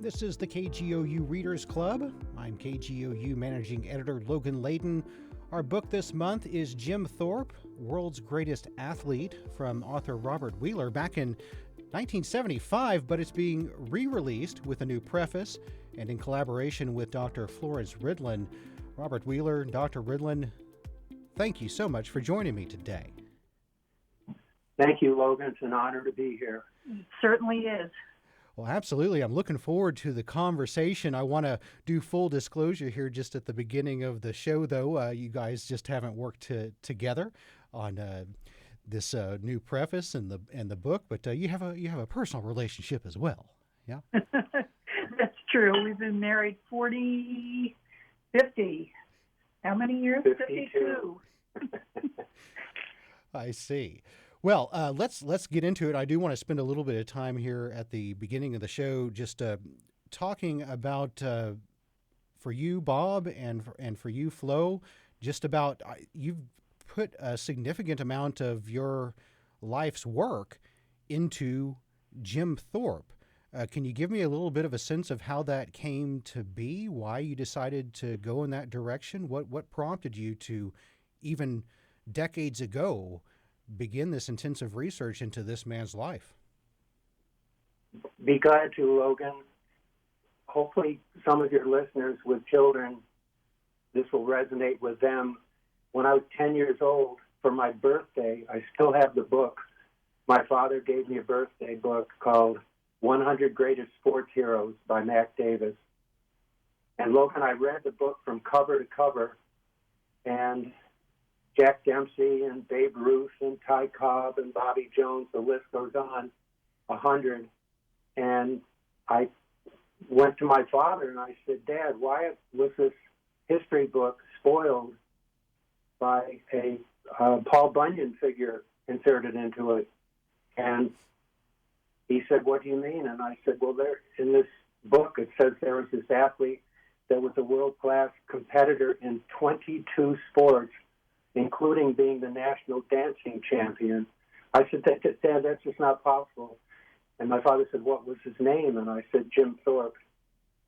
This is the KGOU Readers Club. I'm KGOU Managing Editor Logan Layden. Our book this month is Jim Thorpe, World's Greatest Athlete, from author Robert Wheeler, back in 1975, but it's being re-released with a new preface and in collaboration with Dr. Florence Ridlon. Robert Wheeler, Dr. Ridlon, thank you so much for joining me today. Thank you, Logan. It's an honor to be here. It certainly is. Well, absolutely. I'm looking forward to the conversation. I want to do full disclosure here just at the beginning of the show, though. You guys just haven't worked together on this new preface and the book, but you have a personal relationship as well. Yeah, that's true. We've been married 50. How many years? 52. I see. Well, let's get into it. I do want to spend a little bit of time here at the beginning of the show just talking about for you, Bob, and for you, Flo, just about you've put a significant amount of your life's work into Jim Thorpe. Can you give me a little bit of a sense of how that came to be, why you decided to go in that direction? What prompted you to, even decades ago, begin this intensive research into this man's life? Be glad to, Logan. Hopefully some of your listeners with children, this will resonate with them. When I was 10 years old, for my birthday, I still have the book. My father gave me a birthday book called 100 Greatest Sports Heroes by Mac Davis. And Logan, I read the book from cover to cover, and Jack Dempsey and Babe Ruth and Ty Cobb and Bobby Jones, the list goes on, 100. And I went to my father and I said, Dad, why was this history book spoiled by a Paul Bunyan figure inserted into it? And he said, what do you mean? And I said, well, there in this book it says there was this athlete that was a world-class competitor in 22 sports, including being the national dancing champion. I said, Dad, that's just not possible. And my father said, what was his name? And I said, Jim Thorpe.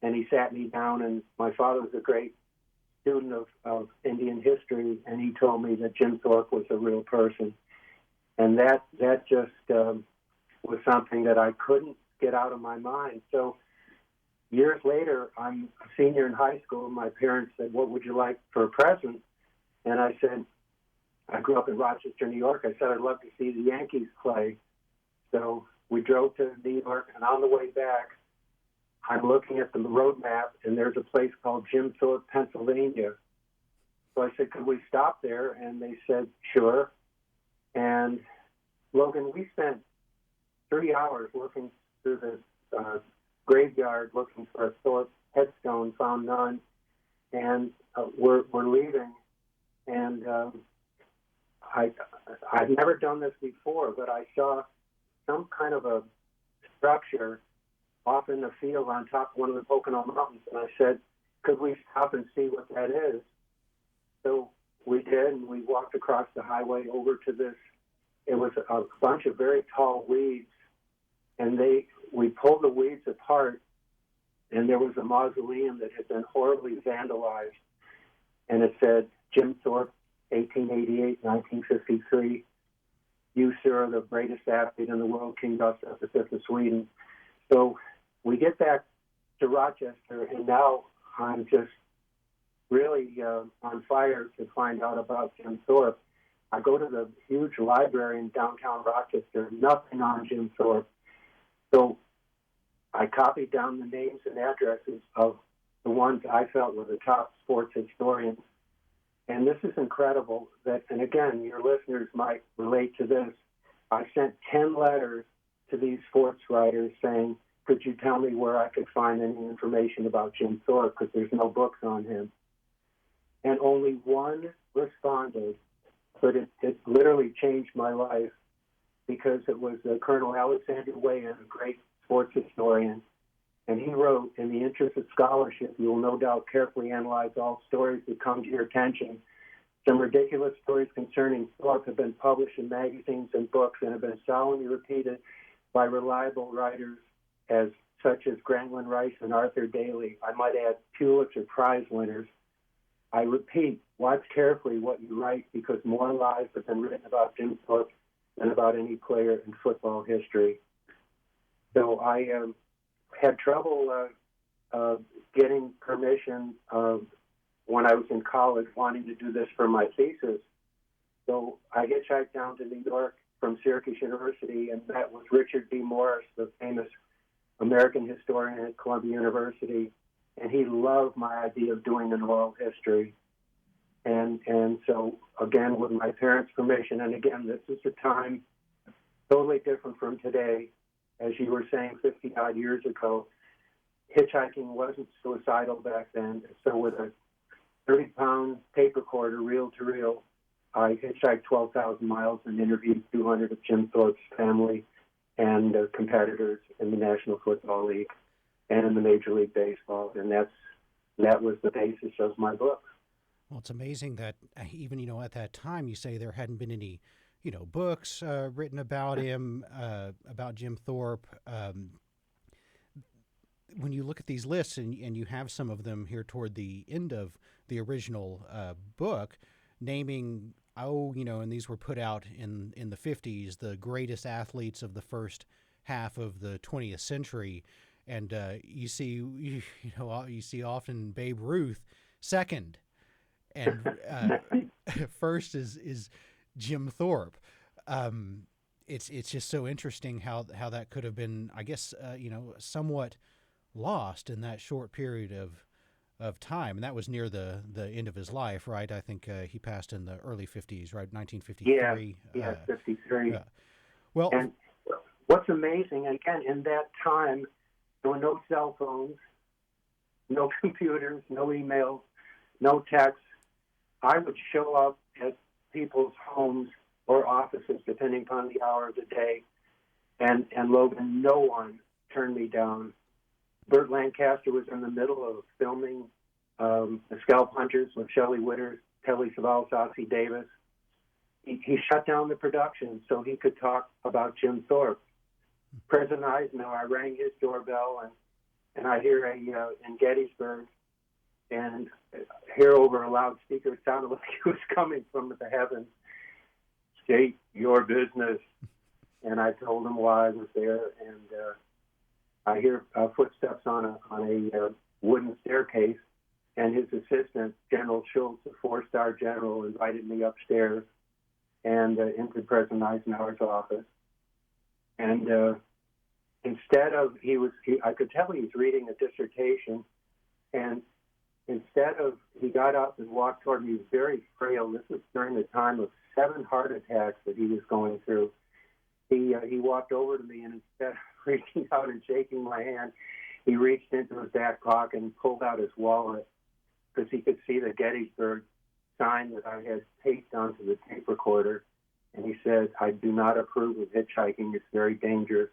And he sat me down, and my father was a great student of Indian history, and he told me that Jim Thorpe was a real person. And that just was something that I couldn't get out of my mind. So years later, I'm a senior in high school, and my parents said, what would you like for a present? And I said, I grew up in Rochester, New York. I said I'd love to see the Yankees play. So we drove to New York, and on the way back, I'm looking at the road map, and there's a place called Jim Thorpe, Pennsylvania. So I said, could we stop there? And they said, sure. And, Logan, we spent 3 hours looking through this graveyard looking for a Thorpe headstone, found none, and we're leaving. And I've never done this before, but I saw some kind of a structure off in the field on top of one of the Pocono Mountains. And I said, could we stop and see what that is? So we did, and we walked across the highway over to this. It was a bunch of very tall weeds, and we pulled the weeds apart, and there was a mausoleum that had been horribly vandalized. And it said, Jim Thorpe, 1888-1953. You, sir, are the greatest athlete in the world, King Gustav V of Sweden. So we get back to Rochester, and now I'm just really on fire to find out about Jim Thorpe. I go to the huge library in downtown Rochester, nothing on Jim Thorpe. So I copied down the names and addresses of the ones I felt were the top sports historians. And this is incredible and again, your listeners might relate to this. I sent 10 letters to these sports writers saying, could you tell me where I could find any information about Jim Thorpe, because there's no books on him. And only one responded, but it literally changed my life, because it was Colonel Alexander Weyand, a great sports historian. And he wrote, in the interest of scholarship, you will no doubt carefully analyze all stories that come to your attention. Some ridiculous stories concerning Thorpe have been published in magazines and books and have been solemnly repeated by reliable writers as such as Grantland Rice and Arthur Daly. I might add Pulitzer Prize winners. I repeat, watch carefully what you write because more lives have been written about Jim Thorpe than about any player in football history. So I had trouble getting permission when I was in college wanting to do this for my thesis. So I hitchhiked down to New York from Syracuse University and met with Richard D. Morris, the famous American historian at Columbia University, and he loved my idea of doing an oral history. And so, again, with my parents' permission, and again, this is a time totally different from today. As you were saying 50-odd years ago, hitchhiking wasn't suicidal back then. So with a 30-pound tape recorder, reel-to-reel, I hitchhiked 12,000 miles and interviewed 200 of Jim Thorpe's family and competitors in the National Football League and in the Major League Baseball, and that was the basis of my book. Well, it's amazing that even, at that time you say there hadn't been any, books written about him, about Jim Thorpe. When you look at these lists and you have some of them here toward the end of the original book, naming, and these were put out in the 50s, the greatest athletes of the first half of the 20th century. And you see often Babe Ruth second, and first is Jim Thorpe. It's just so interesting how that could have been, I guess, somewhat lost in that short period of time, and that was near the end of his life, right? I think he passed in the early 50s, right? 1953. Yeah, 53. Well, and what's amazing, again, in that time, there were no cell phones, no computers, no emails, no texts. I would show up at people's homes or offices, depending upon the hour of the day, and Logan, no one turned me down. Burt Lancaster was in the middle of filming The Scalp Hunters with Shelley Witters, Telly Savalas, Ossie Davis. He shut down the production so he could talk about Jim Thorpe. President Eisenhower, I rang his doorbell, and I hear in Gettysburg, and hear over a loudspeaker, it sounded like it was coming from the heavens, "State your business." And I told him why I was there, and I hear footsteps on a wooden staircase, and his assistant, General Schultz, a four-star general, invited me upstairs and into President Eisenhower's office. And instead of, I could tell he was reading a dissertation, and instead of, he got up and walked toward me. He was very frail. This was during the time of 7 heart attacks that he was going through. He walked over to me, and instead of reaching out and shaking my hand, he reached into his back pocket and pulled out his wallet because he could see the Gettysburg sign that I had taped onto the tape recorder. And he said, "I do not approve of hitchhiking. It's very dangerous.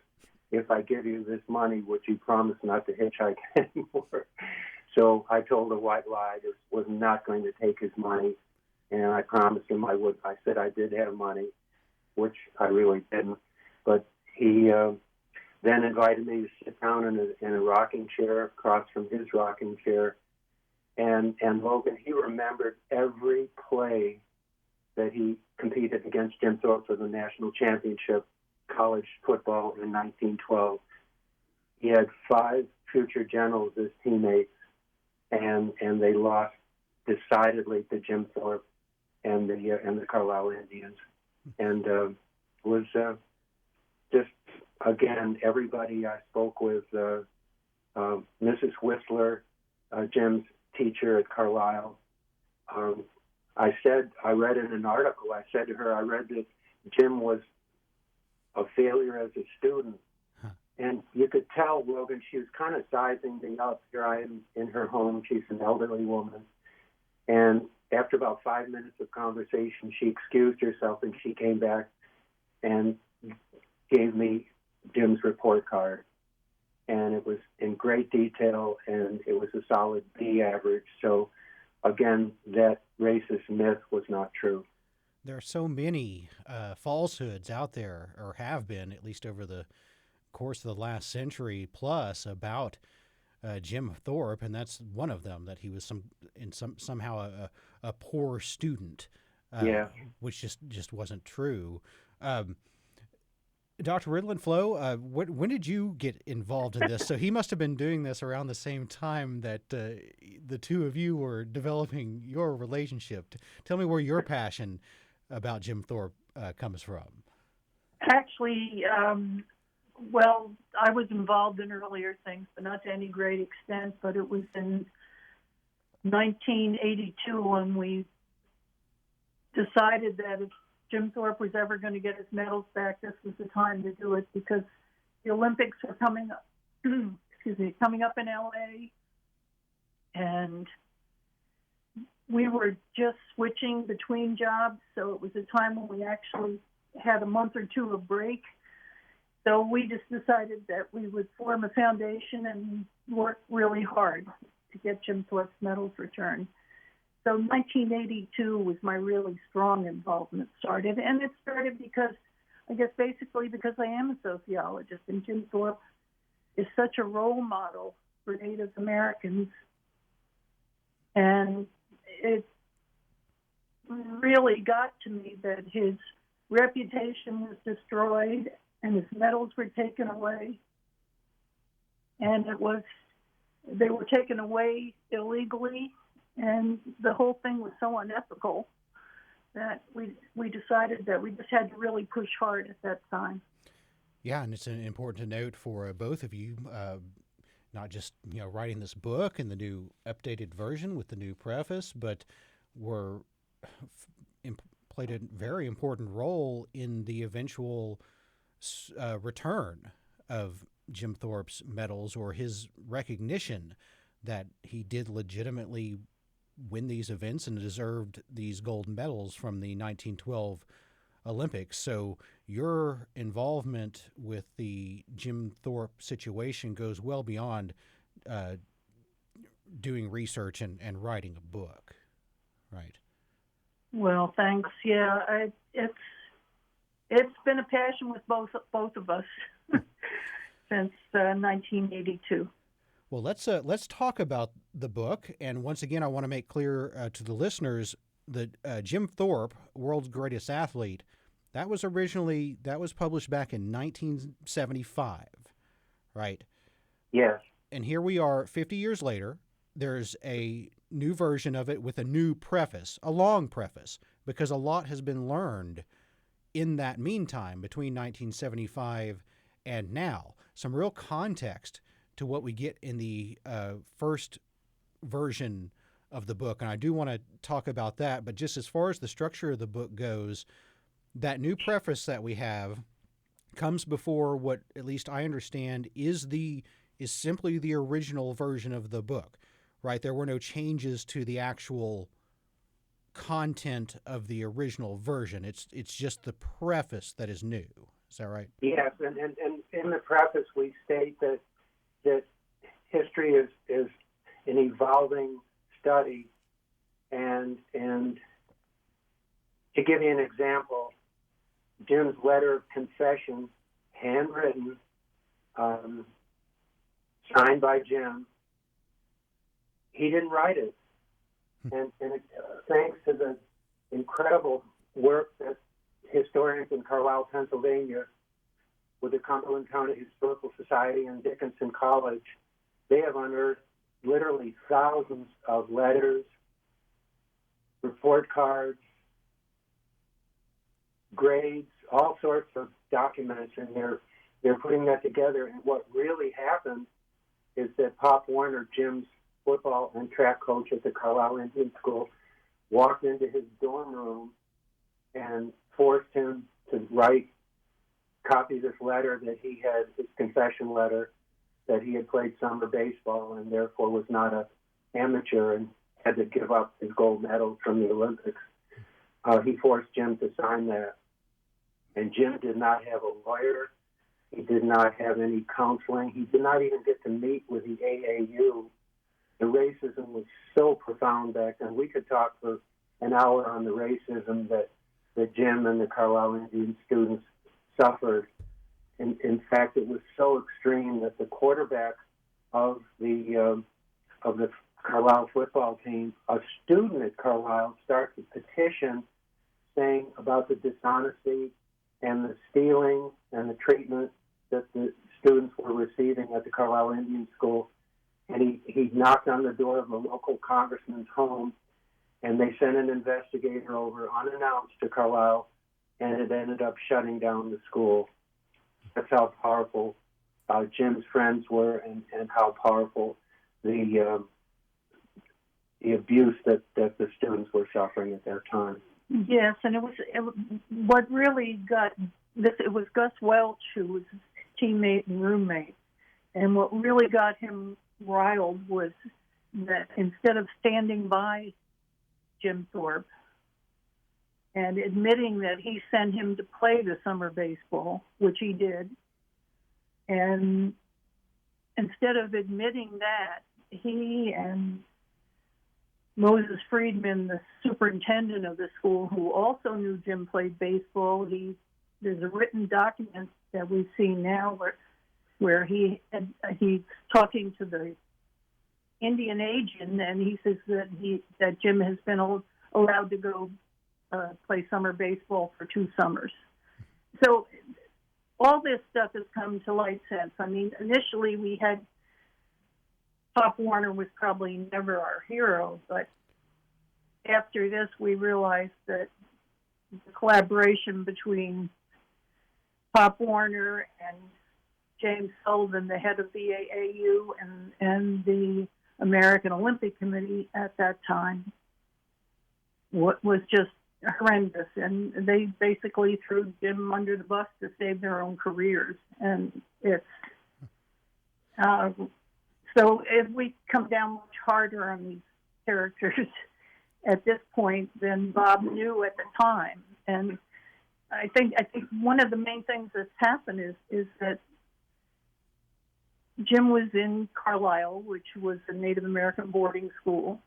If I give you this money, would you promise not to hitchhike anymore?" So I told a white lie. I was not going to take his money, and I promised him I would. I said I did have money, which I really didn't. But he then invited me to sit down in a rocking chair across from his rocking chair. And Logan, he remembered every play that he competed against Jim Thorpe for the national championship college football in 1912. He had 5 future generals as teammates, and they lost decidedly to Jim Thorpe and the Carlisle Indians. And was just, again, everybody I spoke with, Mrs. Whistler, Jim's teacher at Carlisle. I read in an article, I said to her, I read that Jim was a failure as a student. Huh. And you could tell, Logan, she was kind of sizing me up. Here I am in her home. She's an elderly woman. And after about 5 minutes of conversation, she excused herself and she came back and gave me Jim's report card. And it was in great detail, and it was a solid B average. So, again, that racist myth was not true. There are so many falsehoods out there, or have been, at least over the course of the last century plus about Jim Thorpe, and that's one of them, that he was somehow a poor student, Yeah. which just wasn't true. Dr. Ridlon Flo, when did you get involved in this? So he must have been doing this around the same time that the two of you were developing your relationship. Tell me where your passion about Jim Thorpe comes from. Actually, well, I was involved in earlier things, but not to any great extent. But it was in 1982 when we decided that if Jim Thorpe was ever going to get his medals back, this was the time to do it, because the Olympics were coming up. Coming up in LA, and we were just switching between jobs, so it was a time when we actually had a month or two of break. So we just decided that we would form a foundation and work really hard to get Jim Thorpe's medals returned. So 1982 was my really strong involvement started. And it started because, I guess basically because I am a sociologist, and Jim Thorpe is such a role model for Native Americans. And it really got to me that his reputation was destroyed and his medals were taken away. And they were taken away illegally. And the whole thing was so unethical that we decided that we just had to really push hard at that time. Yeah, and it's important to note for both of you, not just writing this book and the new updated version with the new preface, but played a very important role in the eventual return of Jim Thorpe's medals, or his recognition that he did legitimately win these events and deserved these gold medals from the 1912 Olympics. So your involvement with the Jim Thorpe situation goes well beyond doing research and writing a book, right? Well, thanks. Yeah, it's been a passion with both of us since 1982. Well, let's talk about the book. And once again, I want to make clear to the listeners that Jim Thorpe, World's Greatest Athlete, that was published back in 1975, right? Yes. And here we are 50 years later. There's a new version of it with a new preface, a long preface, because a lot has been learned in that meantime between 1975 and now. Some real context to what we get in the first version of the book. And I do want to talk about that, but just as far as the structure of the book goes, that new preface that we have comes before what, at least I understand, is simply the original version of the book, right? There were no changes to the actual content of the original version. It's just the preface that is new. Is that right? Yes, and in the preface we state that history is an evolving study, and to give you an example, Jim's letter of confession, handwritten, signed by Jim, he didn't write it. And thanks to the incredible work that historians in Carlisle, Pennsylvania, with the Cumberland County Historical Society and Dickinson College, they have unearthed literally thousands of letters, report cards, grades, all sorts of documents, and they're putting that together. And what really happened is that Pop Warner, Jim's football and track coach at the Carlisle Indian School, walked into his dorm room and forced him to copy this letter that he had, his confession letter, that he had played summer baseball and therefore was not an amateur and had to give up his gold medal from the Olympics. He forced Jim to sign that. And Jim did not have a lawyer. He did not have any counseling. He did not even get to meet with the AAU. The racism was so profound back then. We could talk for an hour on the racism that Jim and the Carlisle Indian students suffered In fact, it was so extreme that the quarterback of the Carlisle football team, a student at Carlisle, started a petition saying about the dishonesty and the stealing and the treatment that the students were receiving at the Carlisle Indian School. And he knocked on the door of a local congressman's home, and they sent an investigator over unannounced to Carlisle, and it ended up shutting down the school. That's how powerful Jim's friends were, and how powerful the abuse that the students were suffering at that time. Yes, and what really got this. It was Gus Welch, who was his teammate and roommate, and what really got him riled was that instead of standing by Jim Thorpe and admitting that he sent him to play the summer baseball, which he did, and instead of admitting that, he and Moses Friedman, the superintendent of the school, who also knew Jim played baseball, there's a written document that we've seen now where he's talking to the Indian agent, and he says that Jim has been allowed to go play summer baseball for 2 summers. So all this stuff has come to light since. I mean, initially we had Pop Warner was probably never our hero, but after this we realized that the collaboration between Pop Warner and James Sullivan, the head of the AAU, and the American Olympic Committee at that time, was just horrendous, and they basically threw Jim under the bus to save their own careers. And it's so if we come down much harder on these characters at this point than Bob knew at the time. And I think one of the main things that's happened is that Jim was in Carlisle, which was a Native American boarding school,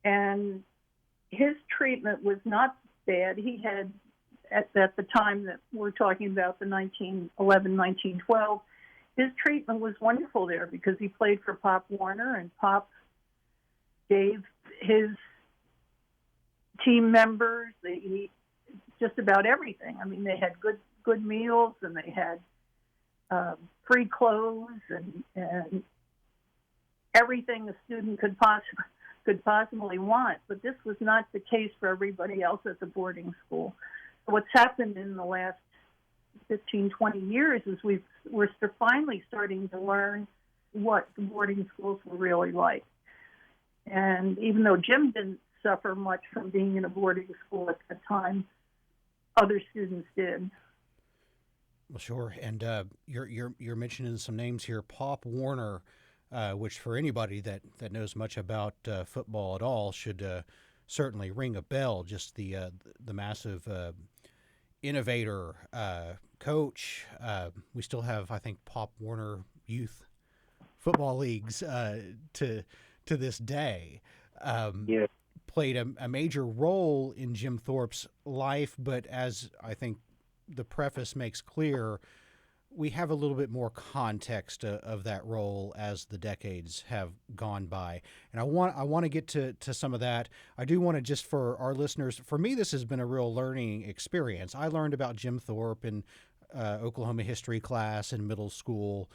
and his treatment was not bad. He had, at the time that we're talking about, the 1911, 1912, his treatment was wonderful there because he played for Pop Warner, and Pop gave his team members just about everything. I mean, they had good meals, and they had free clothes and everything a student could possibly want. But this was not the case for everybody else at the boarding school. So what's happened in the last 15, 20 years is we're finally starting to learn what the boarding schools were really like. And even though Jim didn't suffer much from being in a boarding school at that time, other students did. Well, sure. And you're mentioning some names here. Pop Warner, which for anybody that knows much about football at all should certainly ring a bell. Just the massive innovator, coach. We still have, I think, Pop Warner youth football leagues to this day. Yeah. Played a major role in Jim Thorpe's life, but as I think the preface makes clear, we have a little bit more context of that role as the decades have gone by. And I want to get to some of that. I do want to, just for our listeners, for me, this has been a real learning experience. I learned about Jim Thorpe in Oklahoma history class in middle school,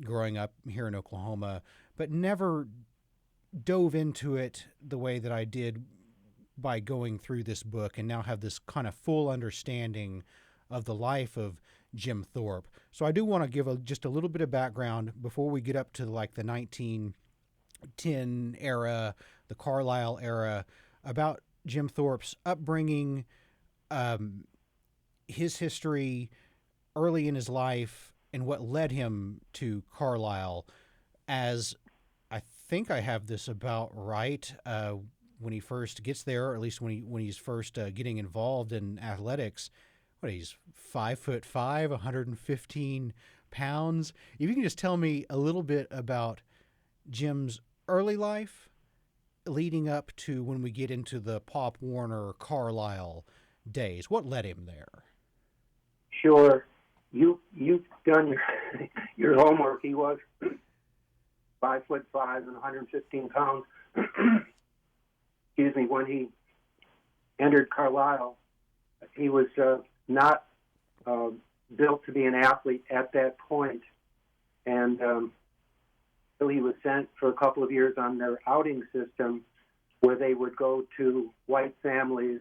growing up here in Oklahoma, but never dove into it the way that I did by going through this book, and now have this kind of full understanding of the life of Jim Thorpe. So I do want to give just a little bit of background before we get up to like the 1910 era, the Carlisle era, about Jim Thorpe's upbringing, his history early in his life, and what led him to Carlisle. As I think I have this about right, when he first gets there, or at least when he's first getting involved in athletics. He's 5'5", 115 pounds. If you can just tell me a little bit about Jim's early life leading up to when we get into the Pop Warner Carlisle days. What led him there? Sure. you've done your homework. He was 5'5" and 115 pounds. Excuse me. When he entered Carlisle, he was not built to be an athlete at that point, and so he was sent for a couple of years on their outing system, where they would go to white families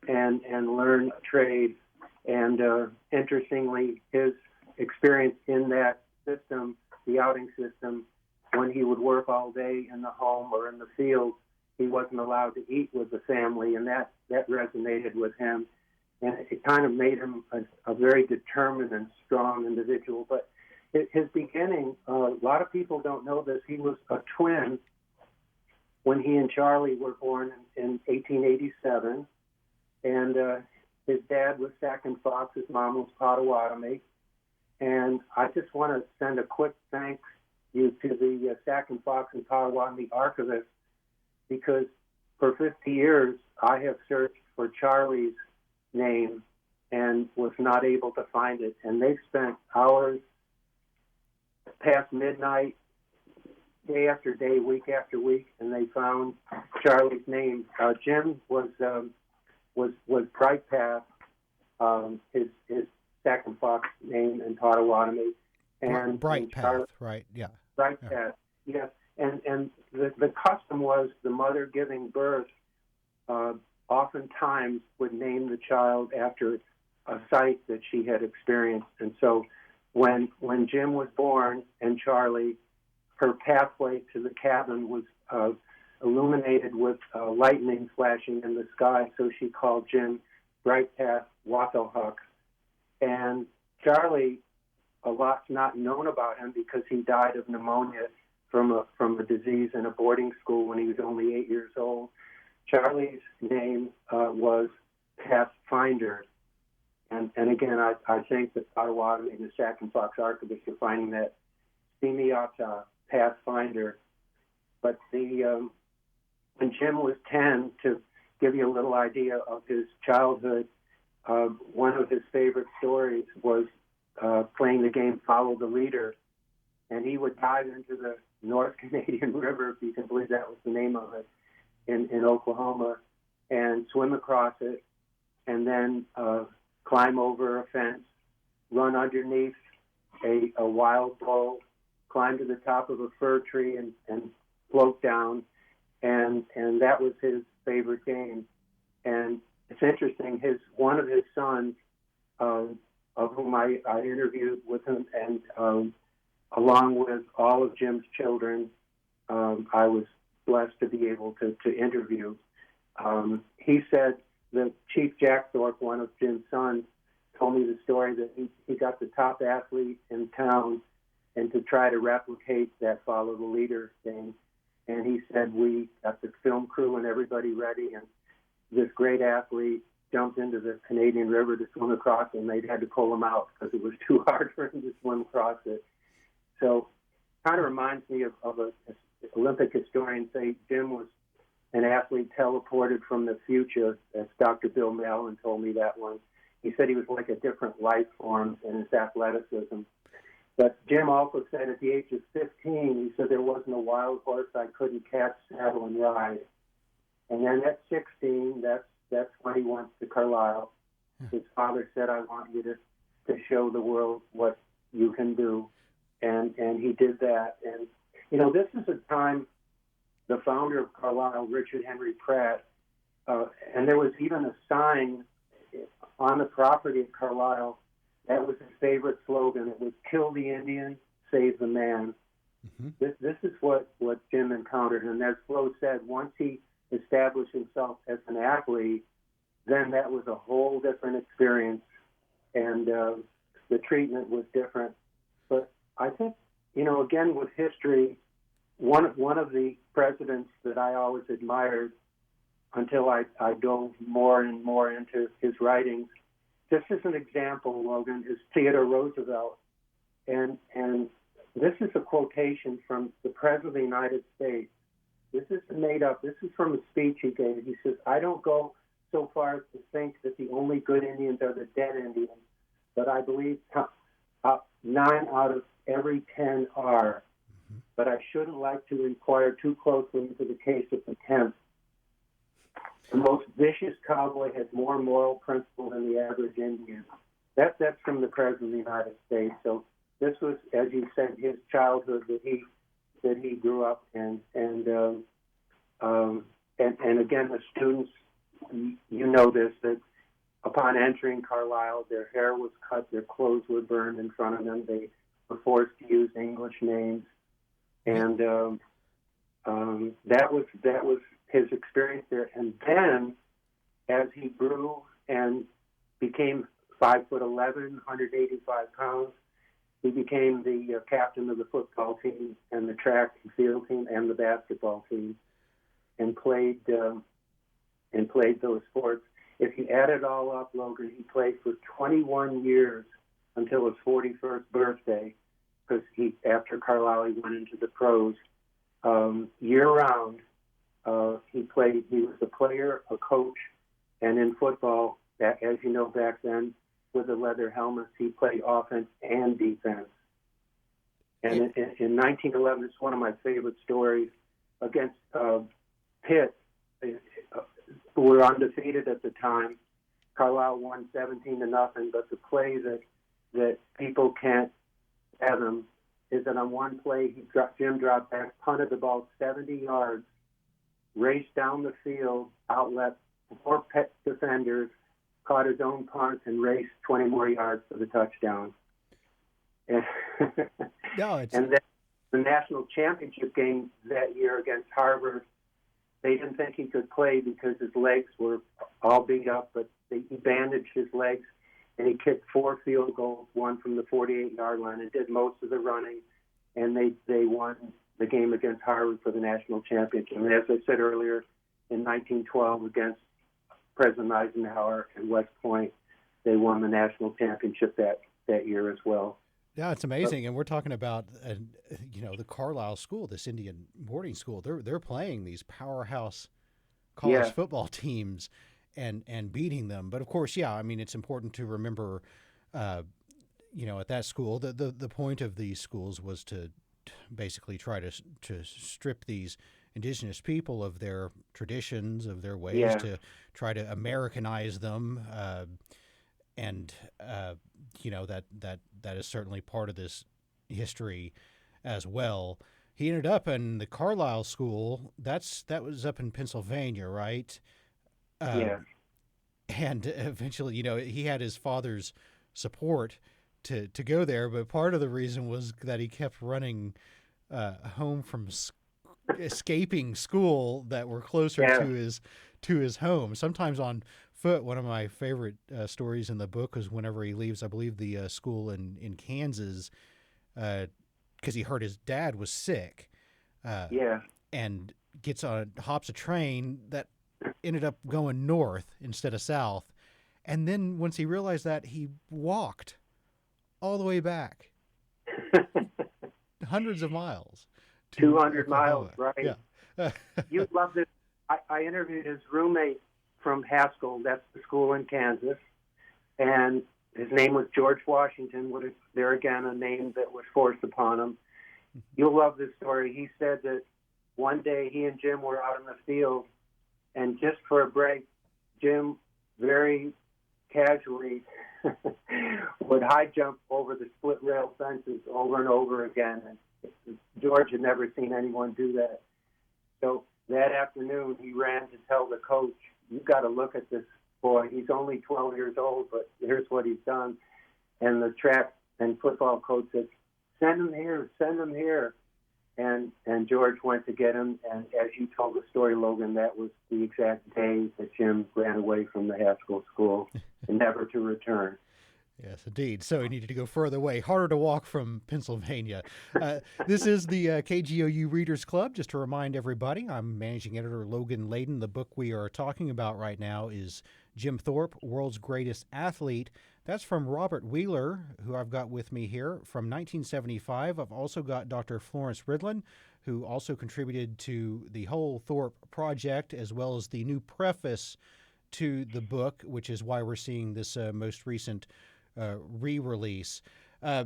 and learn a trade. And interestingly, his experience in that system, the outing system, when he would work all day in the home or in the field, he wasn't allowed to eat with the family, and that resonated with him. And it kind of made him a very determined and strong individual. But his beginning, a lot of people don't know this, he was a twin when he and Charlie were born in 1887. And his dad was Sac and Fox, his mom was Potawatomi. And I just want to send a quick thank you to the Sac and Fox and Potawatomi archivist, because for 50 years I have searched for Charlie's name and was not able to find it. And they've spent hours past midnight, day after day, week after week, and they found Charlie's name. Jim was Bright Path, his Sac and Fox name in Potawatomi, and Bright Path, right? Yeah. Bright Path, yes. And the custom was the mother giving birth oftentimes would name the child after a sight that she had experienced. And so when Jim was born and Charlie, her pathway to the cabin was illuminated with lightning flashing in the sky, so she called Jim Bright Path Wathohuck. And Charlie, a lot's not known about him because he died of pneumonia from a disease in a boarding school when he was only 8 years old. Charlie's name was Pathfinder. And again, I thank the Potawatomi and the Sac and Fox archivist for finding that Semiata Pathfinder. But when Jim was 10, to give you a little idea of his childhood, one of his favorite stories was playing the game Follow the Leader. And he would dive into the North Canadian River, if you can believe that was the name of it, in Oklahoma, and swim across it, and then climb over a fence, run underneath a wild bull, climb to the top of a fir tree and float down, and that was his favorite game. And it's interesting, one of his sons, of whom I interviewed with him, and along with all of Jim's children, I was blessed to be able to interview. He said that Chief Jack Thorpe, one of Jim's sons, told me the story that he got the top athlete in town and to try to replicate that Follow the Leader thing. And he said, we got the film crew and everybody ready, and this great athlete jumped into the Canadian River to swim across, and they had to pull him out because it was too hard for him to swim across it. So kind of reminds me of an Olympic historian say Jim was an athlete teleported from the future, as Dr. Bill Mallon told me that one. He said he was like a different life form in his athleticism. But Jim also said at the age of 15, he said there wasn't a wild horse I couldn't catch, saddle, and ride. And then at 16, that's when he went to Carlisle. His father said, I want you to show the world what you can do. And he did that. And, this is a time, the founder of Carlisle, Richard Henry Pratt, and there was even a sign on the property of Carlisle that was his favorite slogan. It was, kill the Indian, save the man. Mm-hmm. This is what Jim encountered. And as Flo said, once he established himself as an athlete, then that was a whole different experience. And the treatment was different. But I think, again, with history, one of the presidents that I always admired until I dove more and more into his writings, just as an example, Logan, is Theodore Roosevelt. And this is a quotation from the President of the United States. This isn't made up. This is from a speech he gave. He says, I don't go so far as to think that the only good Indians are the dead Indians, but I believe 9 out of every 10 are. But I shouldn't like to inquire too closely into the case of the 10th. The most vicious cowboy has more moral principle than the average Indian. That's from the President of the United States. So this was, as you said, his childhood that he grew up in, and again, the students, you know this, that upon entering Carlisle, their hair was cut, their clothes were burned in front of them. They were forced to use English names, and that was his experience there. And then, as he grew and became 5'11", 185 pounds, he became the captain of the football team and the track and field team and the basketball team, and played those sports. If you add it all up, Logan, he played for 21 years until his 41st birthday, because after Carlisle, he went into the pros. Year-round, he played. He was a player, a coach, and in football, as you know, back then, with the leather helmets, he played offense and defense. And in 1911, it's one of my favorite stories, against Pitt, who were undefeated at the time. Carlisle won 17-0, but the play that people can't fathom is that on one play, Jim dropped back, punted the ball 70 yards, raced down the field, outlet 4 Pitt defenders, caught his own punt, and raced 20 more yards for the touchdown. And then the national championship game that year against Harvard, they didn't think he could play because his legs were all beat up, but he bandaged his legs, and he kicked 4 field goals, one from the 48-yard line, and did most of the running, and they won the game against Harvard for the national championship. And as I said earlier, in 1912 against President Eisenhower and West Point, they won the national championship that year as well. Yeah, it's amazing, and we're talking about the Carlisle school, this Indian boarding school. They're playing these powerhouse college football teams and beating them. But of course, it's important to remember, at that school, the point of these schools was to basically try to strip these indigenous people of their traditions, of their ways, to try to Americanize them. That is certainly part of this history as well. He ended up in the Carlisle School. That was up in Pennsylvania, right? And eventually, he had his father's support to go there, but part of the reason was that he kept running home from escaping school that were closer to his home, sometimes on foot. One of my favorite stories in the book is whenever he leaves, I believe, the school in Kansas, because he heard his dad was sick, and hops a train that ended up going north instead of south. And then once he realized that, he walked all the way back, hundreds of miles. 200 miles, right? Yeah. You love this. I interviewed his roommate from Haskell, that's the school in Kansas, and his name was George Washington. There again, a name that was forced upon him. You'll love this story. He said that one day he and Jim were out in the field, and just for a break, Jim very casually would high jump over the split rail fences over and over again. And George had never seen anyone do that. So that afternoon, he ran to tell the coach, "You got to look at this boy. He's only 12 years old, but here's what he's done." And the track and football coach said, "Send him here, send him here." And George went to get him. And as you told the story, Logan, that was the exact day that Jim ran away from the Haskell School and never to return. Yes, indeed. So he needed to go further away, harder to walk from Pennsylvania. This is the KGOU Readers Club. Just to remind everybody, I'm managing editor Logan Layden. The book we are talking about right now is Jim Thorpe, World's Greatest Athlete. That's from Robert Wheeler, who I've got with me here, from 1975. I've also got Dr. Florence Ridlon, who also contributed to the whole Thorpe project, as well as the new preface to the book, which is why we're seeing this most recent re-release. Uh,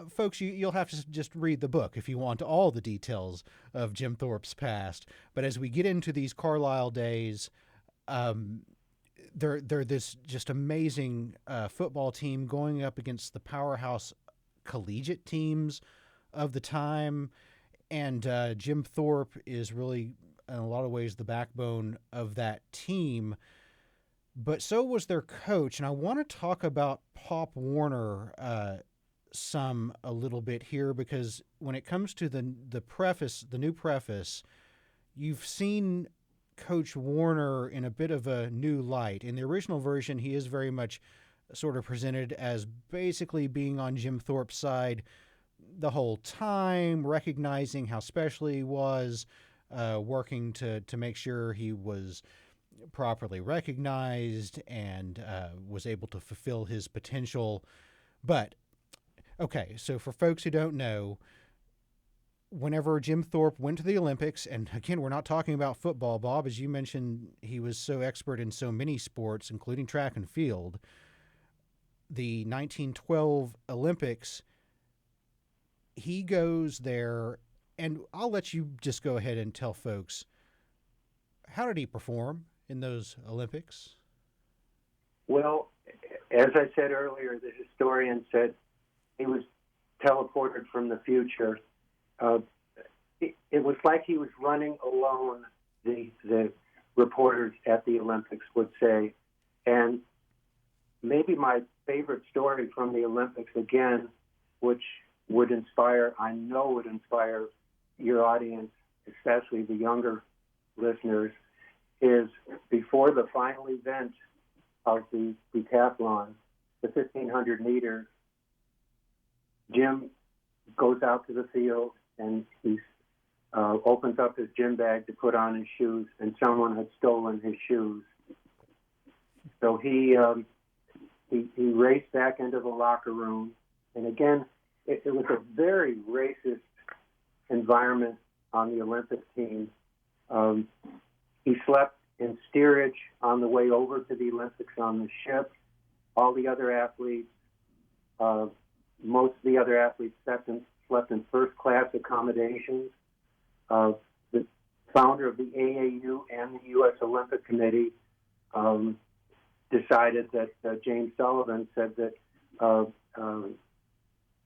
folks, you'll have to just read the book if you want all the details of Jim Thorpe's past. But as we get into these Carlisle days, um, they're this just amazing football team going up against the powerhouse collegiate teams of the time, and Jim Thorpe is really, in a lot of ways, the backbone of that team. But so was their coach, and I want to talk about Pop Warner a little bit here, because when it comes to the new preface, you've seen Coach Warner in a bit of a new light. In the original version, he is very much sort of presented as basically being on Jim Thorpe's side the whole time, recognizing how special he was, working to make sure he was properly recognized and was able to fulfill his potential. But, okay, so for folks who don't know, whenever Jim Thorpe went to the Olympics, and again, we're not talking about football, Bob, as you mentioned, he was so expert in so many sports, including track and field. The 1912 Olympics, he goes there, and I'll let you just go ahead and tell folks, how did he perform in those Olympics? Well, as I said earlier, the historian said he was teleported from the future. It was like he was running alone, the reporters at the Olympics would say. And maybe my favorite story from the Olympics, again, which would inspire, I know would inspire your audience, especially the younger listeners, is before the final event of the decathlon, the 1,500 meters, Jim goes out to the field and he opens up his gym bag to put on his shoes, and someone had stolen his shoes. So he raced back into the locker room, and again, it was a very racist environment on the Olympic team. He slept in steerage on the way over to the Olympics on the ship. All the other athletes, most of the other athletes slept in first-class accommodations. The founder of the AAU and the U.S. Olympic Committee decided that James Sullivan said that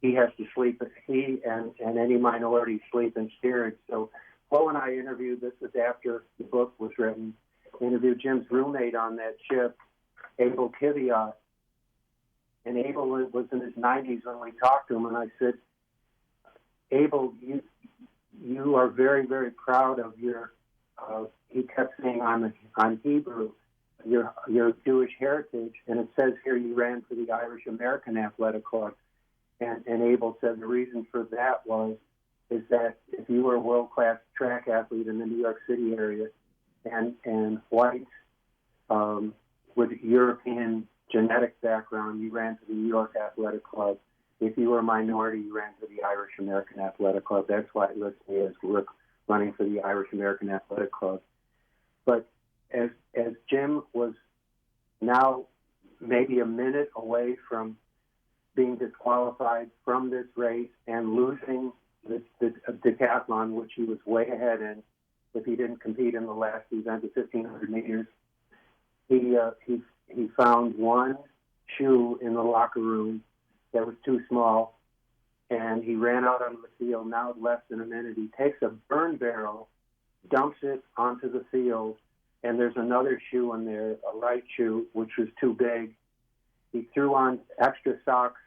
he has to sleep, he and any minority sleep in steerage. So Bo and I interviewed, this was after the book was written, interviewed Jim's roommate on that ship, Abel Kiviat. And Abel was in his 90s when we talked to him, and I said, Abel, you are very, very proud of your, he kept saying on Hebrew, your Jewish heritage, and it says here you ran for the Irish American Athletic Club. And Abel said the reason for that is that if you were a world-class track athlete in the New York City area and white with European genetic background, you ran to the New York Athletic Club. If you were a minority, you ran to the Irish American Athletic Club. That's why it lists me as running for the Irish American Athletic Club. But as Jim was now maybe a minute away from being disqualified from this race and losing the decathlon, which he was way ahead in if he didn't compete in the last event, the 1,500 meters, he found one shoe in the locker room that was too small, and he ran out onto the field. Now less than a minute, he takes a burn barrel, dumps it onto the field, and there's another shoe in there, a right shoe, which was too big. He threw on extra socks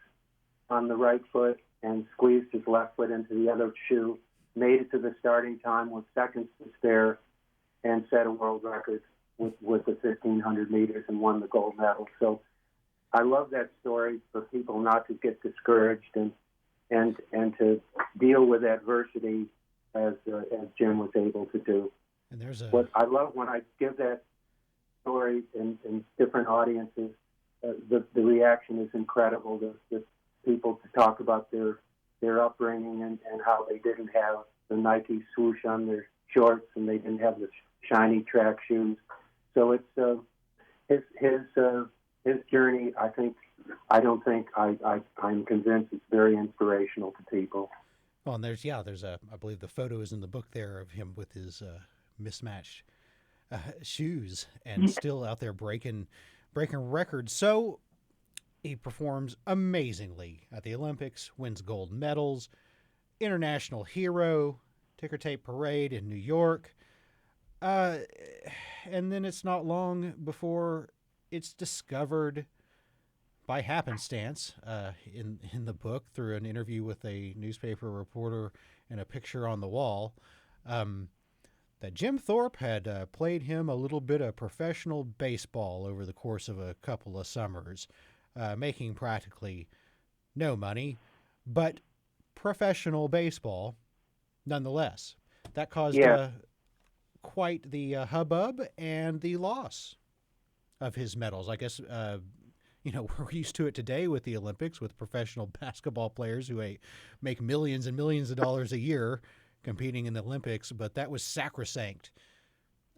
on the right foot and squeezed his left foot into the other shoe, made it to the starting time with seconds to spare, and set a world record with the 1,500 meters and won the gold medal. So I love that story for people not to get discouraged and to deal with adversity as Jim was able to do. And there's what I love when I give that story in different audiences, the reaction is incredible. The people to talk about their upbringing and how they didn't have the Nike swoosh on their shorts and they didn't have the shiny track shoes. So it's his journey, I think, I don't think I'm convinced it's very inspirational to people. Well, and there's I believe the photo is in the book there of him with his mismatched shoes and still out there breaking records. So he performs amazingly at the Olympics, wins gold medals, international hero, ticker tape parade in New York. And then it's not long before it's discovered by happenstance in the book through an interview with a newspaper reporter and a picture on the wall that Jim Thorpe had played him a little bit of professional baseball over the course of a couple of summers, making practically no money, but professional baseball nonetheless. That caused quite the hubbub and the loss of his medals. I guess, we're used to it today with the Olympics with professional basketball players who make millions and millions of dollars a year competing in the Olympics, but that was sacrosanct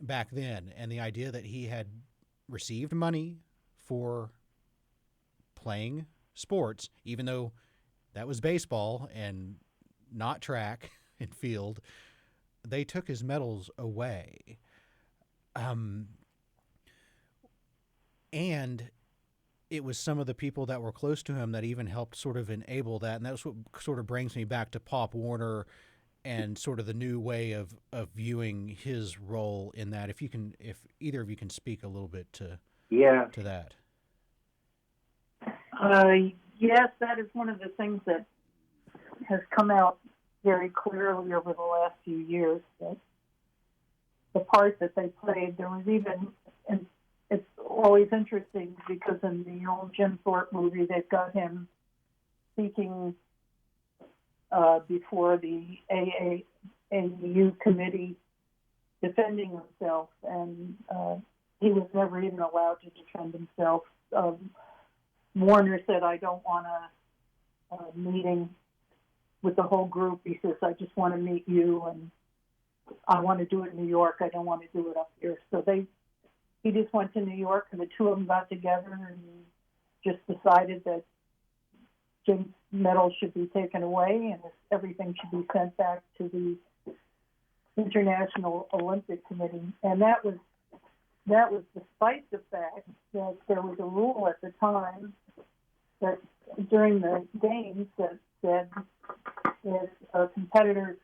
back then. And the idea that he had received money for playing sports, even though that was baseball and not track and field, they took his medals away. And it was some of the people that were close to him that even helped sort of enable that. And that's what sort of brings me back to Pop Warner and sort of the new way of viewing his role in that. If either of you can speak a little bit to that. Yes, that is one of the things that has come out very clearly over the last few years, that the part that they played, there was even, and it's always interesting because in the old Jim Thorpe movie, they've got him speaking before the AAU committee defending himself, and he was never even allowed to defend himself. Warner said, "I don't want a meeting with the whole group." He says, "I just want to meet you, and I want to do it in New York. I don't want to do it up here." So he just went to New York, and the two of them got together and just decided that Jim's medal should be taken away and everything should be sent back to the International Olympic Committee. And that was despite the fact that there was a rule at the time that during the games that said if a competitor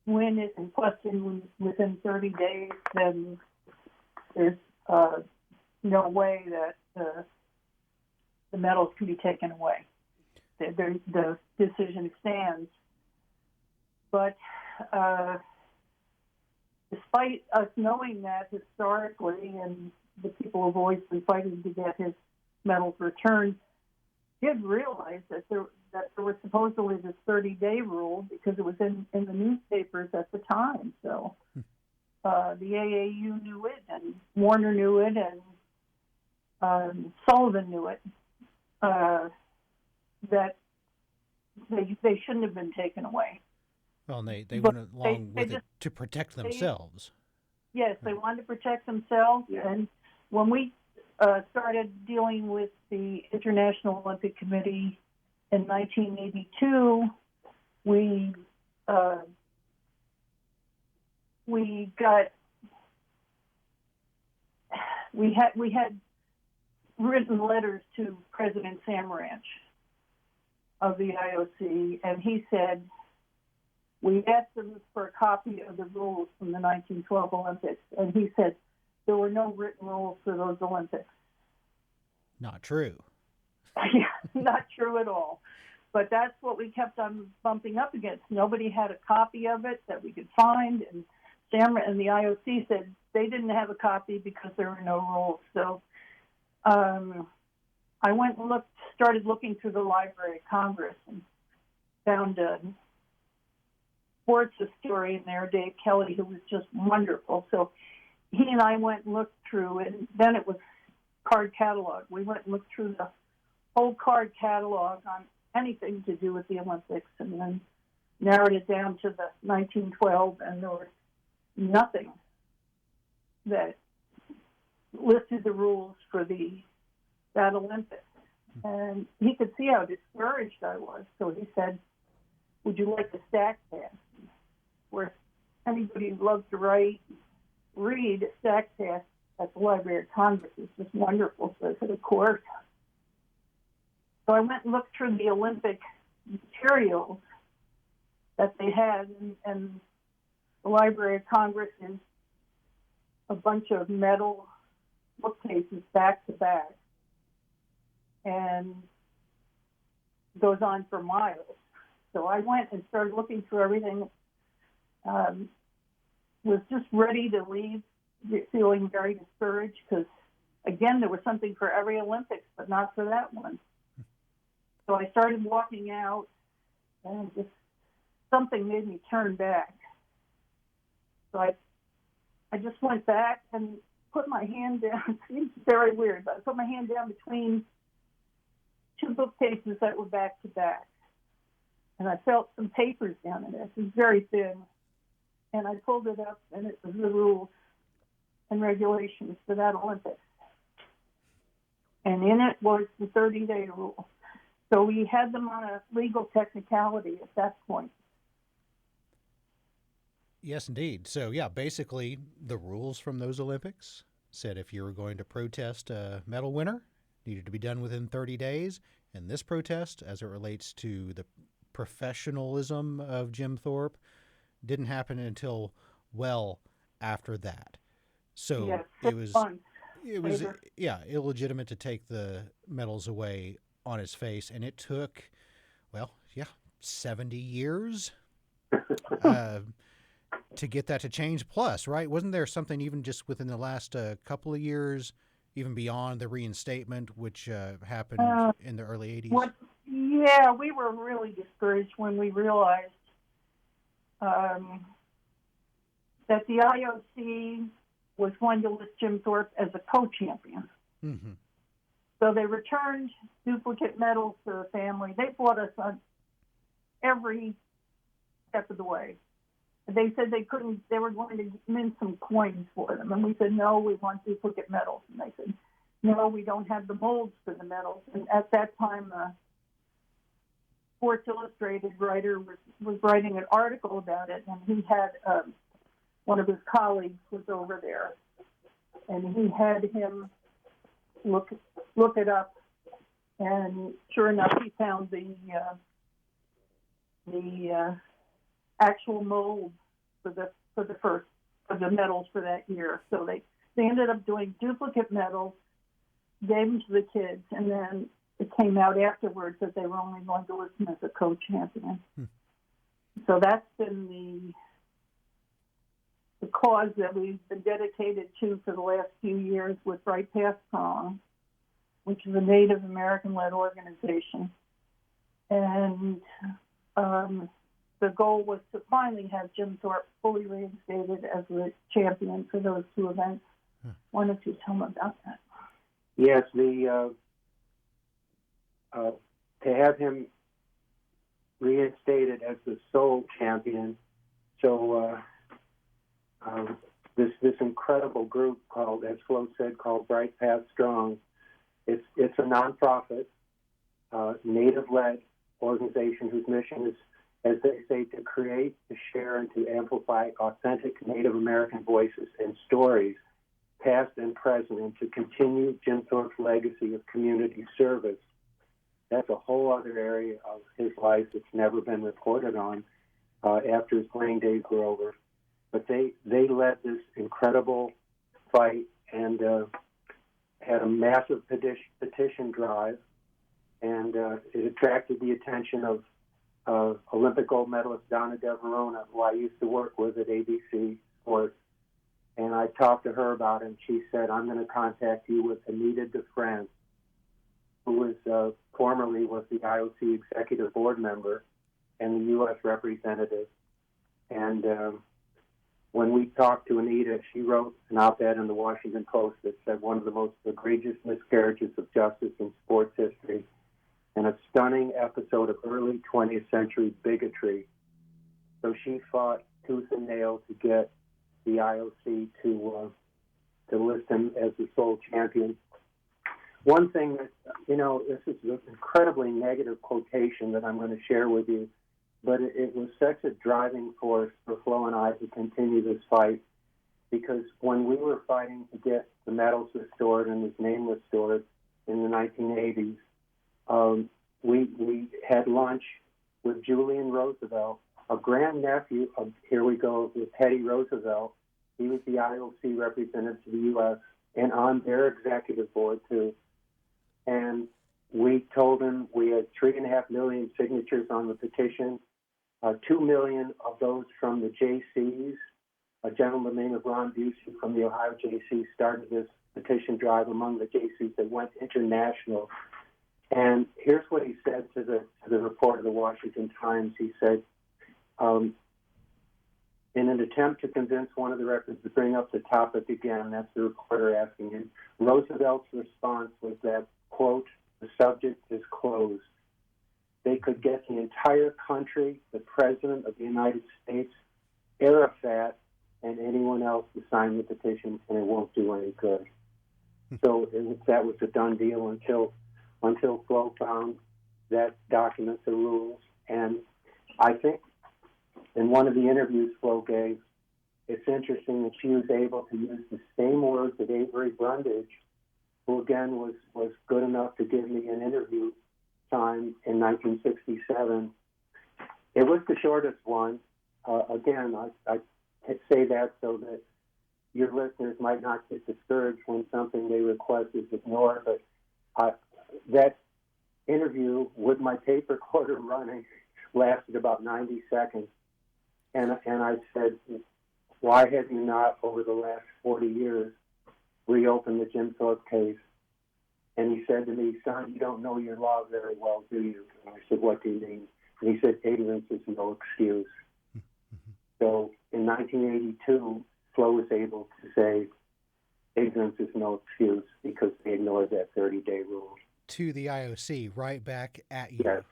win it in question within 30 days, then there's no way that the medals can be taken away. The decision stands. But despite us knowing that historically, and the people have always been fighting to get his medals returned, did realize that there was supposedly this 30-day rule because it was in the newspapers at the time. So the AAU knew it, and Warner knew it, and Sullivan knew it, that they shouldn't have been taken away. Well, and they went along with it to protect themselves. Yes, they wanted to protect themselves. Yeah. And when we started dealing with the International Olympic Committee in 1982, we had written letters to President Samaranch of the IOC, and he said, we asked him for a copy of the rules from the 1912 Olympics, and he said there were no written rules for those Olympics. Not true. Not true at all. But that's what we kept on bumping up against. Nobody had a copy of it that we could find, and the IOC said they didn't have a copy because there were no rules. So I went and started looking through the Library of Congress and found a sports historian there, Dave Kelly, who was just wonderful. So he and I went and looked through, and then it was card catalog. We went and looked through the whole card catalog on anything to do with the Olympics, and then narrowed it down to the 1912, and there was nothing that listed the rules for that Olympics. And he could see how discouraged I was. So he said, would you like a stack pass? Where anybody who loves to read, a stack pass at the Library of Congress is just wonderful. So I said, of course. So I went and looked through the Olympic materials that they had, and the Library of Congress is a bunch of metal bookcases back to back, and goes on for miles. So I went and started looking through everything. Was just ready to leave, feeling very discouraged because, again, there was something for every Olympics, but not for that one. So I started walking out, and just something made me turn back. So I just went back and put my hand down. It seems very weird, but I put my hand down between two bookcases that were back to back. And I felt some papers down in it. It was very thin. And I pulled it up, and it was the rules and regulations for that Olympics. And in it was the 30-day rule. So we had them on a legal technicality at that point. Yes, indeed. So, yeah, basically the rules from those Olympics said if you were going to protest a medal winner, it needed to be done within 30 days. And this protest, as it relates to the professionalism of Jim Thorpe, didn't happen until well after that. So yes, it was later. illegitimate to take the medals away on his face, and it took 70 years to get that to change. Plus, right, wasn't there something even just within the last couple of years, even beyond the reinstatement, which happened in the early 80s? We were really discouraged when we realized that the IOC was going to list Jim Thorpe as a co-champion. Mm-hmm. So they returned duplicate medals to the family. They fought us on every step of the way. They said they were going to mint some coins for them. And we said, no, we want duplicate medals. And they said, no, we don't have the molds for the medals. And at that time, Sports Illustrated writer was writing an article about it, and he had one of his colleagues was over there, and he had him look it up, and sure enough, he found the actual mold for the medals for that year. So they ended up doing duplicate medals, gave them to the kids, and then it came out afterwards that they were only going to list him as a co-champion. So that's been the cause that we've been dedicated to for the last few years with Bright Path Strong, which is a Native American-led organization. And the goal was to finally have Jim Thorpe fully reinstated as the champion for those two events. Why don't you tell me about that? Yes, to have him reinstated as the sole champion. So this incredible group called, as Flo said, called Bright Path Strong. It's a nonprofit, Native-led organization whose mission is, as they say, to create, to share, and to amplify authentic Native American voices and stories, past and present, and to continue Jim Thorpe's legacy of community service. That's a whole other area of his life that's never been reported on after his playing days were over. But they led this incredible fight and had a massive petition drive, and it attracted the attention of Olympic gold medalist Donna Deverona, who I used to work with at ABC Sports. And I talked to her about it, and she said, I'm going to contact you with Anita DeFrance, who formerly was the IOC executive board member and the U.S. representative. And when we talked to Anita, she wrote an op-ed in the Washington Post that said one of the most egregious miscarriages of justice in sports history and a stunning episode of early 20th century bigotry. So she fought tooth and nail to get the IOC to list him as the sole champion. one thing that, this is an incredibly negative quotation that I'm going to share with you, but it was such a driving force for Flo and I to continue this fight, because when we were fighting to get the medals restored and his name restored in the 1980s, we had lunch with Julian Roosevelt, a grandnephew of, here we go, with Teddy Roosevelt. He was the IOC representative to the U.S. and on their executive board, too. And we told him we had 3.5 million signatures on the petition, 2 million of those from the JCs. A gentleman named Ron Busey from the Ohio JC started this petition drive among the JCs that went international. And here's what he said to the reporter of the Washington Times. He said, in an attempt to convince one of the records to bring up the topic again, that's the reporter asking him, Roosevelt's response was that, quote, the subject is closed. They could get the entire country, the President of the United States, Arafat, and anyone else to sign the petition, and it won't do any good. So that was a done deal until Flo found that document, the rules. And I think in one of the interviews Flo gave, it's interesting that she was able to use the same words that Avery Brundage, who again was good enough to give me an interview time in 1967. It was the shortest one. Again, I say that so that your listeners might not get discouraged when something they request is ignored. But that interview with my tape recorder running lasted about 90 seconds. And I said, why have you not, over the last 40 years, reopened the Jim Thorpe case? And he said to me, son, you don't know your law very well, do you? And I said, what do you mean? And he said, ignorance is no excuse. So in 1982, Flo was able to say, ignorance is no excuse because they ignored that 30-day rule. To the IOC, right back at you, Yes.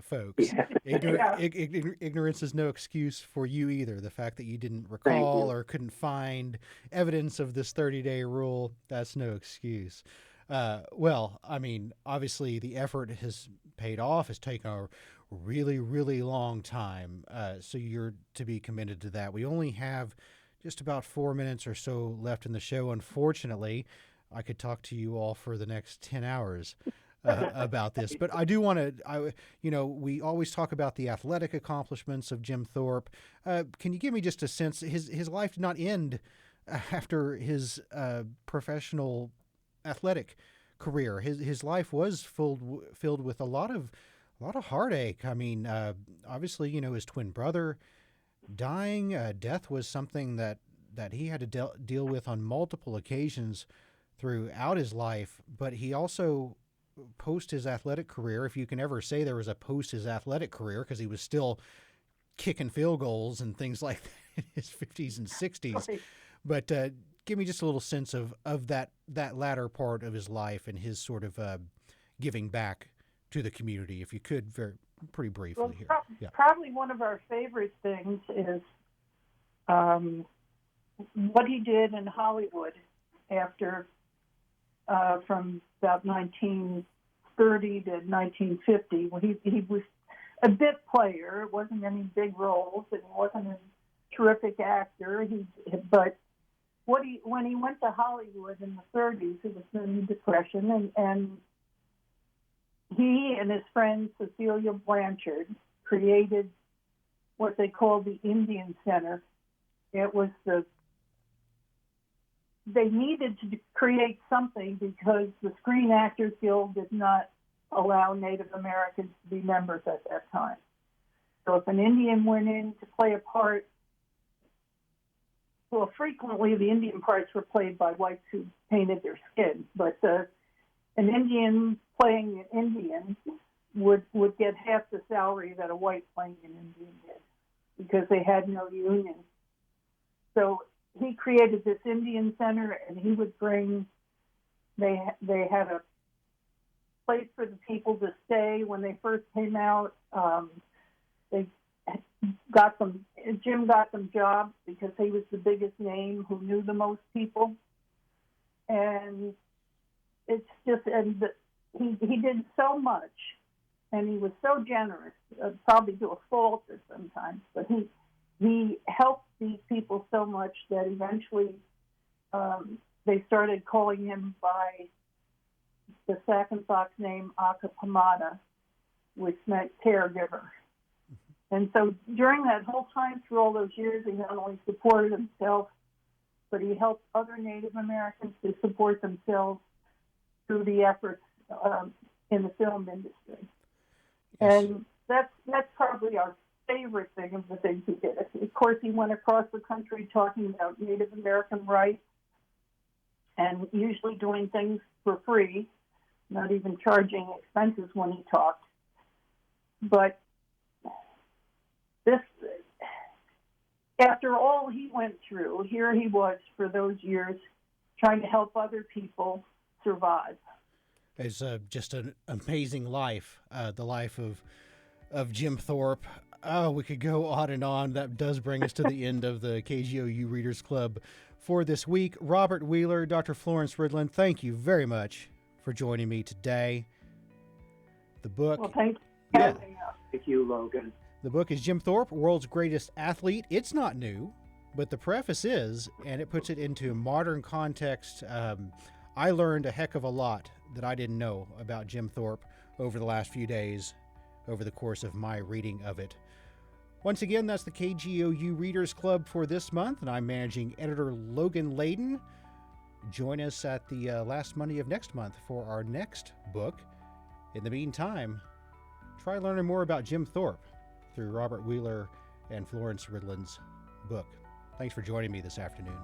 Folks. Yeah. Ignorance is no excuse for you either. The fact that you didn't recall or couldn't find evidence of this 30-day rule, that's no excuse. Well, I mean, obviously the effort has paid off. It's taken a really, really long time. So you're to be commended to that. We only have just about 4 minutes or so left in the show. Unfortunately, I could talk to you all for the next 10 hours about this, but I do want to, we always talk about the athletic accomplishments of Jim Thorpe. Can you give me just a sense, his life did not end after his professional athletic career. His life was filled with a lot of heartache. I mean, obviously, his twin brother dying, death was something that he had to deal with on multiple occasions throughout his life, but he also, post his athletic career, if you can ever say there was a post his athletic career, because he was still kicking field goals and things like that in his 50s and 60s. Right. But give me just a little sense of that latter part of his life and his sort of giving back to the community, if you could, pretty briefly Well, here. Yeah. probably one of our favorite things is what he did in Hollywood after from about 1930 to 1950. When he was a bit player. It wasn't any big roles. It wasn't a terrific actor. But when he went to Hollywood in the 30s, it was during the Depression, and he and his friend Cecilia Blanchard created what they called the Indian Center. It was they needed to create something because the Screen Actors Guild did not allow Native Americans to be members at that time. So if an Indian went in to play a part, well, frequently the Indian parts were played by whites who painted their skin, but an Indian playing an Indian would get half the salary that a white playing an Indian did because they had no union. So he created this Indian Center, and he would bring. They had a place for the people to stay when they first came out. They got them. Jim got them jobs because he was the biggest name who knew the most people, and it's just, and he did so much, and he was so generous, probably to a fault at sometimes, but he helped these people so much that eventually they started calling him by the Sac and Fox name Akapamada, which meant caregiver. And so during that whole time, through all those years, he not only supported himself, but he helped other Native Americans to support themselves through the efforts in the film industry. Yes. And that's probably our favorite thing of the things he did. Of course, he went across the country talking about Native American rights and usually doing things for free, not even charging expenses when he talked. But this, after all he went through, here he was for those years trying to help other people survive. It's just an amazing life, the life of Jim Thorpe. Oh, we could go on and on. That does bring us to the end of the KGOU Readers Club for this week. Robert Wheeler, Dr. Florence Ridlon, thank you very much for joining me today. The book... Well, thank you. Yeah. Thank you, Logan. The book is Jim Thorpe, World's Greatest Athlete. It's not new, but the preface is, and it puts it into modern context. I learned a heck of a lot that I didn't know about Jim Thorpe over the last few days, over the course of my reading of it. Once again, that's the KGOU Readers Club for this month, and I'm managing editor Logan Layden. Join us at the last Monday of next month for our next book. In the meantime, try learning more about Jim Thorpe through Robert Wheeler and Florence Ridlon's book. Thanks for joining me this afternoon.